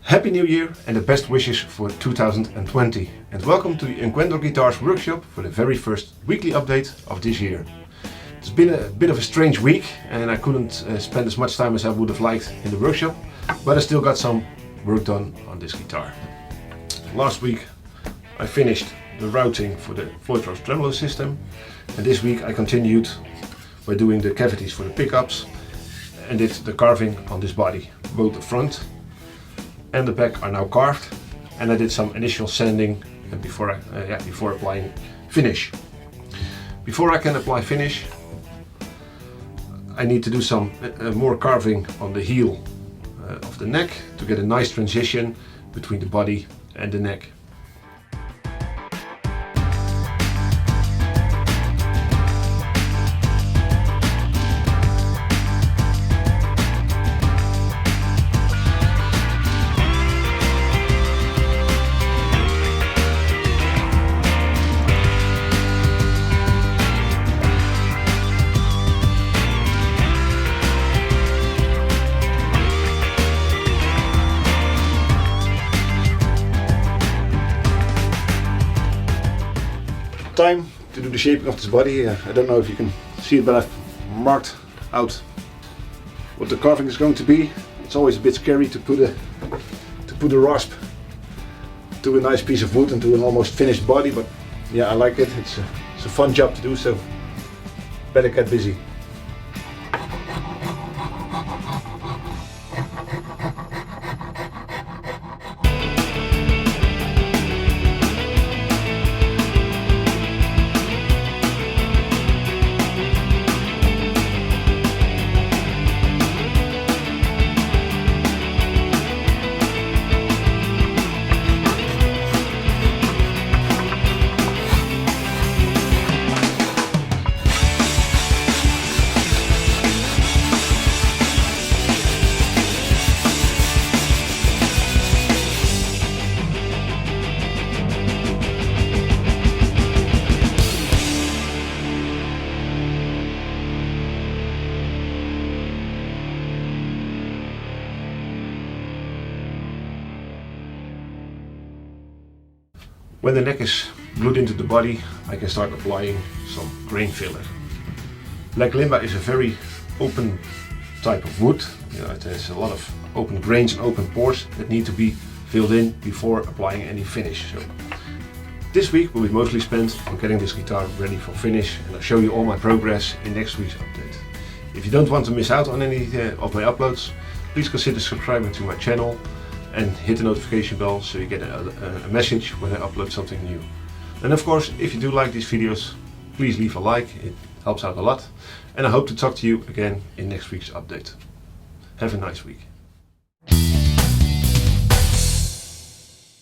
Happy New Year and the best wishes for 2020, and welcome to the Unquendor Guitars workshop for the very first weekly update of this year. It's been a bit of a strange week and I couldn't spend as much time as I would have liked in the workshop, but I still got some work done on this guitar. Last week I finished the routing for the Floyd Rose tremolo system, and this week I continued by doing the cavities for the pickups and did the carving on this body. Both the front and the back are now carved, and I did some initial sanding before applying finish. Before I can apply finish, I need to do some more carving on the heel of the neck to get a nice transition between the body and the neck. Time to do the shaping of this body. I don't know if you can see it, but I've marked out what the carving is going to be. It's always a bit scary to put a rasp to a nice piece of wood and to an almost finished body, but yeah, I like it. It's a fun job to do, so better get busy. When the neck is glued into the body, I can start applying some grain filler. Black limba is a very open type of wood. It has a lot of open grains and open pores that need to be filled in before applying any finish. So this week will be mostly spent on getting this guitar ready for finish, and I'll show you all my progress in next week's update. If you don't want to miss out on any of my uploads, please consider subscribing to my channel and hit the notification bell so you get a message when I upload something new. And of course, if you do like these videos, please leave a like, it helps out a lot. And I hope to talk to you again in next week's update. Have a nice week.